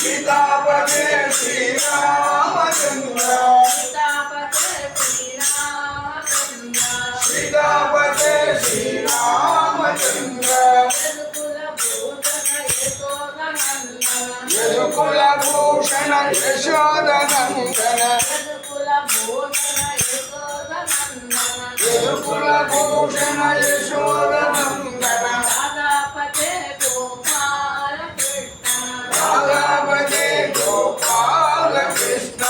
सीतापते श्री रामचंद्र सीतापते श्री रामचंद्र यदुकुल भूषण यशोदनंदन यदुकुल भूषण यशोदनंदन राधापते गोपाल कृष्ण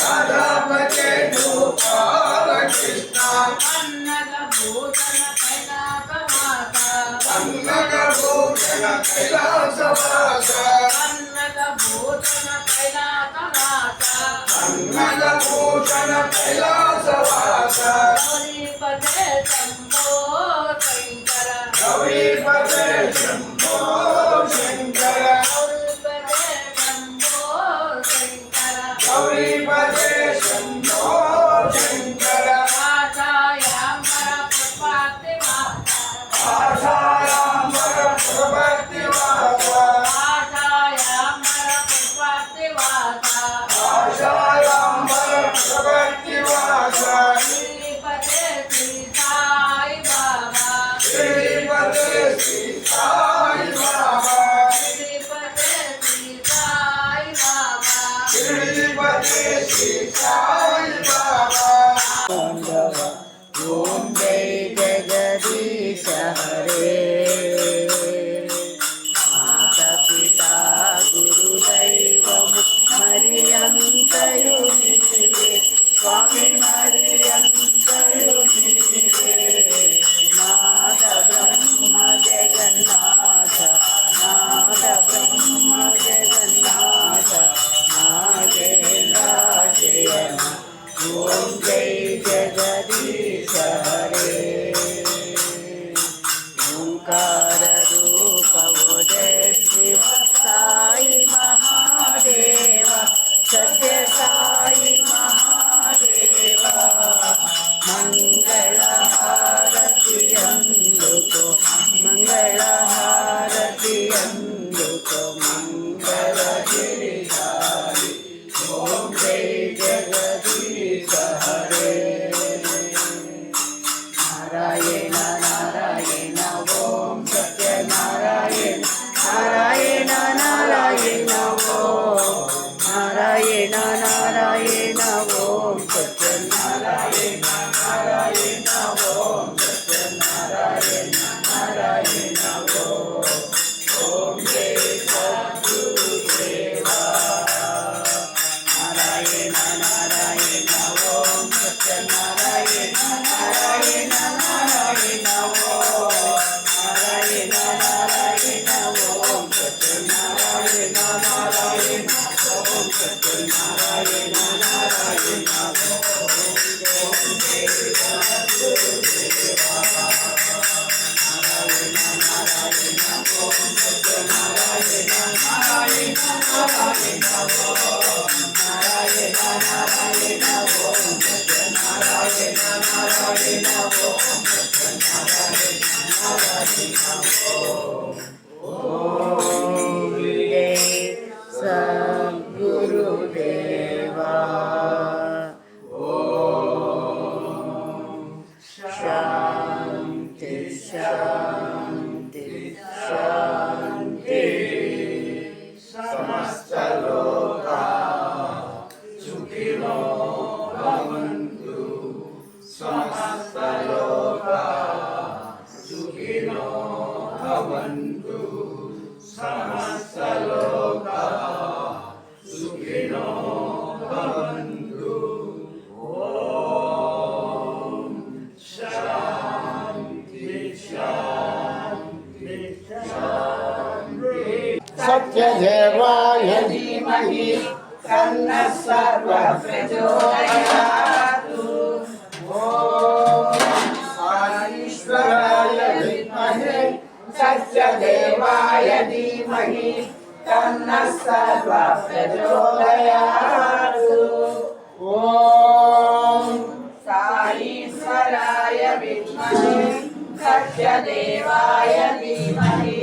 राधापते गोपाल कृष्ण अन्नद भूषण कैलासवास अन्नद भूषण कैलासवास गौरीपते शंभो शंकर गौरीपते शंभो शंकर गौरीपते शंभो शंकर आशायामर प्रपत्ति वासा आशायामर प्रपत्ति वासा श्रीपते श्री साई बाबा श्रीपते श्री साई बाबा श्रीपते श्री साई बाबा श्रीपते श्री साई बाबा ओम जय जगदीश हरे माता पिता गुरुदैवं मरियन्तयो नीवे स्वामी मरियन्तयो नीवे नाद ब्रह्म जगन्नाथ नाद ब्रह्म जगन्नाथ नागेन्द्राशयन ओम जय जगदीश हरे ओंकार रूप जय शिव साई महादेव सत्य साई महादेव मंगल हारति अंदुको मंगल हारति अंदुको मंगल गिरिधारी ओम जय जगदीश हरे नारायण नारायण ओम सत्य नारायण नारायण नारायण ओम नारायण नारायण ओम सत्य नारायण नारायण ओम सत्य नारायण नारायण ओम जय सद्गुरुदेवा नारायण नारायण ओम सत्य नारायण नारायण नारायण ओम नारायण नारायण ओम सत्य नारायण नारायण ओम सत्य नारायण नारायण ओम जय सद्गुरुदेवा नारायण नारायण ओम सत्य नारायण नारायण नारायण ओम नारायण नारायण ओम सत्य नारायण नारायण ओम सत्य नारायण नारायण ओम जय सद्गुरुदेवा ओम शांति शांति शांति समस्त लोका सुखिनो भवन्तु समस्त लोका सुखिनो भवन्तु समस्त लोका सुखिनो भवन्तु ओम शांति शांति शांति सत्यदेवाय धीमहि तन्नः सर्वः प्रचोदयात् ओम ईश्वराय विद्महे सत्यदेवाय धीमहि तन्नः सर्वः प्रचोदयात् ओम साईश्वराय विद्महे सत्यदेवाय धीमहि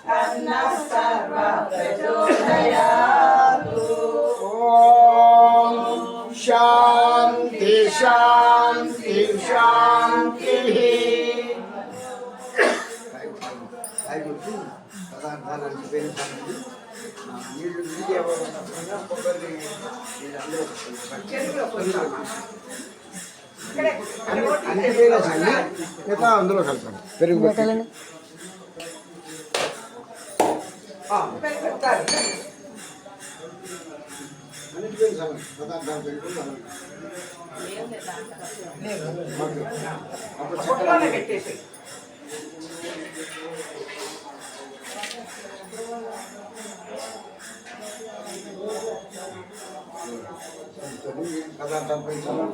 तन्नः सर्वः प्रचोदयातु। ओम शांति शांति शांति। అందులో కలుపుతాను పెరుగు పెట్టాలండి. అన్నిటికీ సగం పదార్థాలు పెట్టుకుని అప్పుడు చక్కగా పెట్టేసి పదార్థాలు పెంచాలి.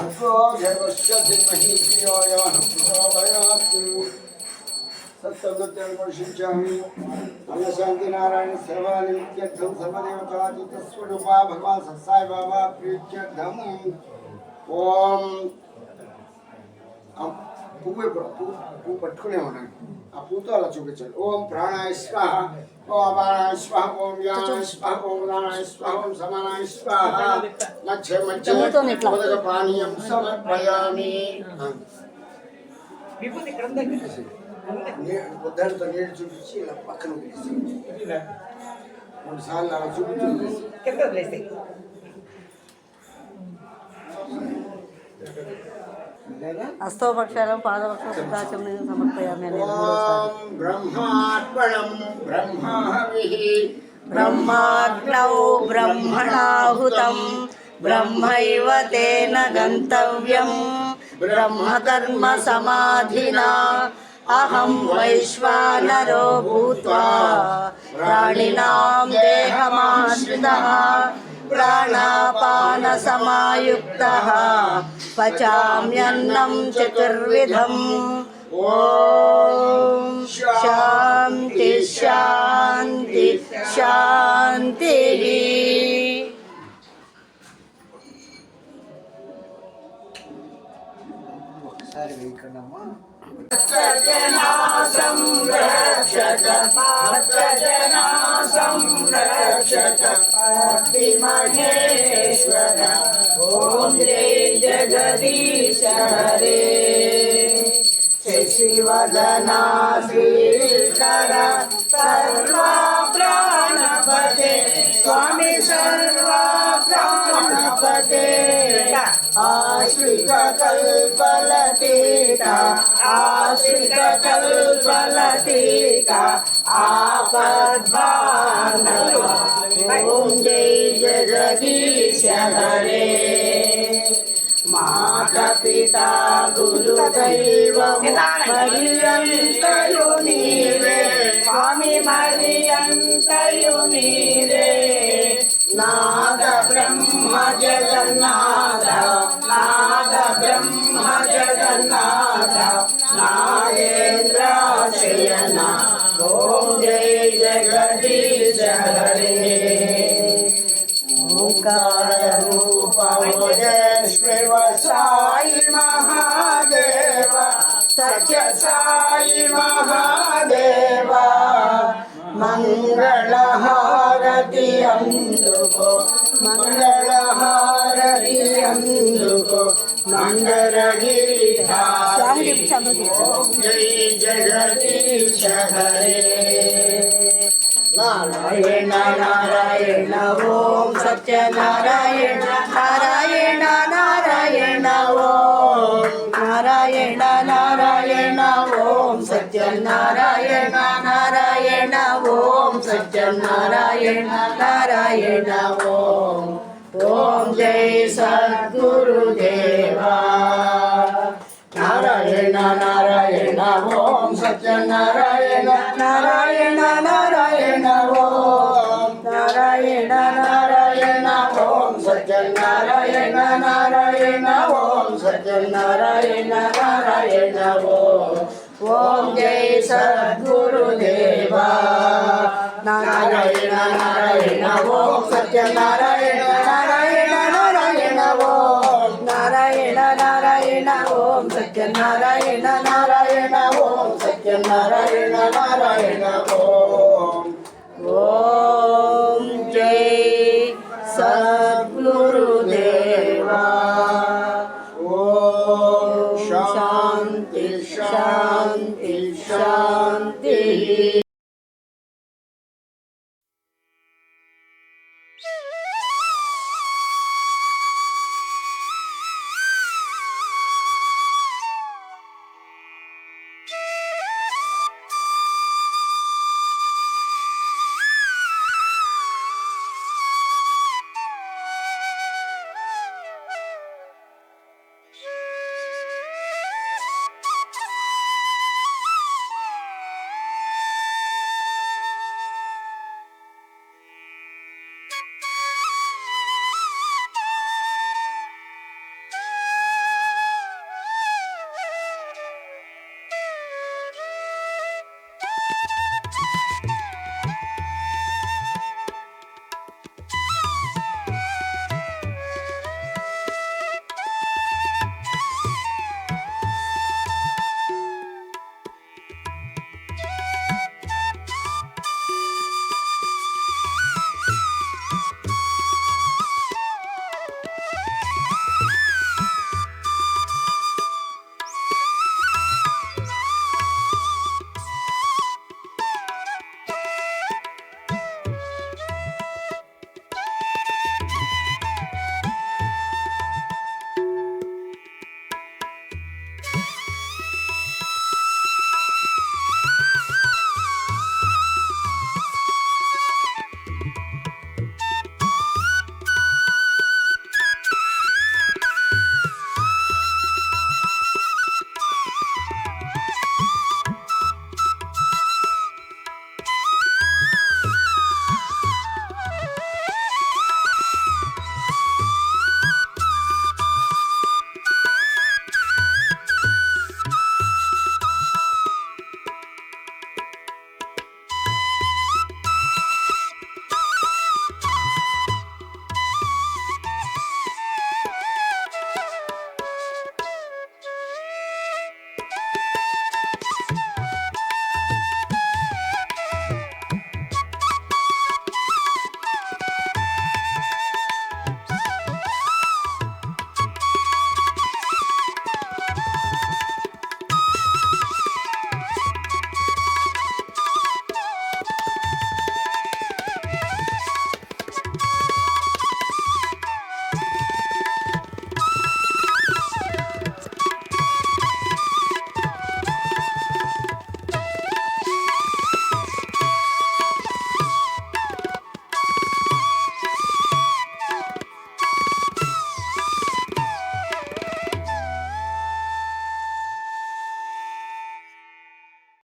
అర్గో దేవస్య ధీమహి ధియో యో నః ప్రచోదయాత్. సత్సంగత్యాన్ని పరిశీలించామి. అన్నశాంతి నారాయణ సేవా నిమిత్యర్థం సర్వదేవతాతీత స్వరూపా భగవాన్ సత్సాయి బాబా ప్రీత్యర్థం. ఓం పువ్వు పట్టుకునే ఉన్నాను. ఆ పువ్వుతో అలా చూపించాలి. ఓం ప్రాణాయ స్వాహ, ఓం అపానాయ స్వాహ, ఓం యానాయ స్వాహ, ఓం ఉదానాయ స్వాహ, ఓం సమానాయ స్వాహ. మధ్య మధ్య మొదట పానీయం సమర్పయామి. పొద్దుతో నీళ్ళు చూపించి ఇలా పక్కన వేసి 3 సార్లు అలా చూపించి అస్తోపక్షాలం పాదపక్షం శుద్ధాచమనం సమర్పయామి. బ్రహ్మార్పణం బ్రహ్మహవిః. బ్రహ్మాగ్నౌ బ్రహ్మణాహుతం బ్రహ్మైవ తేన గంతవ్యం బ్రహ్మకర్మ సమాధినా అహం వైశ్వానరో భూత్వా ప్రాణినాం దేహమాశ్రితః ప్రాణాపాన సమాయుక్తః పచామ్యన్నం చతుర్విధం. ఓం శాంతి శాంతి శాంతి. ఒకసారి వేయకండమ్మా. భక్తజనా సంరక్షక భక్తజనా సంరక్షక పార్తి మహేశ్వర. ఓం జై జగదీశ హరే. శశివదనా శ్రీకర సర్వా ప్రాణపతే స్వామి సర్వా ప్రాణపతే. ఆశ్రిత కల్పలతీత ఆశ్రిత కల్పలతీత ఆపద్బాంధవ. ఓం జై జగదీశ హరే. మాతా పితా గురు దైవం మరియంతయు నీవే స్వామి మరియంతయు నీవే. నాద బ్రహ్మ జగన్నాథ నాద బ్రహ్మ జగన్నాథ నాగేంద్ర శయన. ఓం జై జగదీశ హరే. ఓంకార రూప శివ సాయి మహాదేవ సత్య సాయి మహాదేవ. మంగళహారతి అందుకో మంగళహారతి అందుకో మంగళగిరిధారి. ఓం జై జగదీశ హరే. నారాయణ నారాయణ ఓం సత్యనారాయణ నారాయణ నారాయణ ఓం నారాయణ నారాయణ ఓం సత్యనారాయణ నారాయణ ఓం సత్యనారాయణ నారాయణ ఓం. ఓం జై సద్గురుదేవా. నారాయణ నారాయణ ఓం సత్యనారాయణ నారాయణ నారాయణ ఓం నారాయణ నారాయణ ఓం సత్యనారాయణ నారాయణ ఓం సత్యనారాయణ నారాయణ ఓం. ఓం జై సద్గురుదేవా. నారాయణ నారాయణ ఓం సత్యనారాయణ నారాయణ నారాయణ ఓం నారాయణ నారాయణ ఓం సత్య సత్యనారాయణ